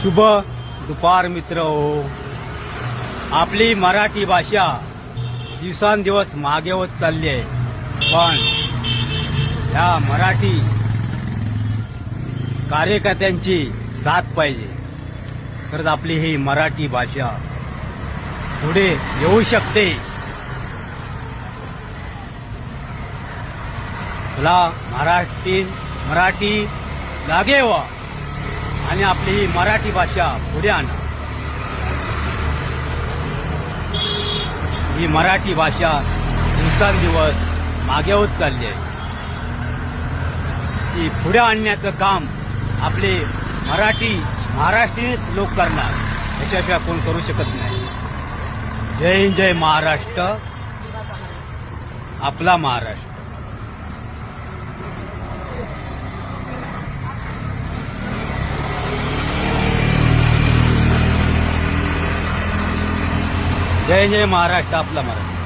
शुभ दुपार मित्र हो. आपली मराठी भाषा दिवसांदिवस मागे होत चालली आहे, पण ह्या मराठी कार्यकर्त्यांची साथ पाहिजे तर आपली ही मराठी भाषा पुढे येऊ शकते. मला मराठी लागे व्हा आणि आपली ही मराठी भाषा पुढे आणा. ही मराठी भाषा दिवसांदिवस मागे होत चालली आहे. ती पुढे आणण्याचं काम आपले महाराष्ट्रीयन लोक करणार, याच्याशिवाय कोण करू शकत नाही. जय हिंद, जय महाराष्ट्र, आपला महाराष्ट्र. जय जय महाराष्ट्र, आपला महाराष्ट्र.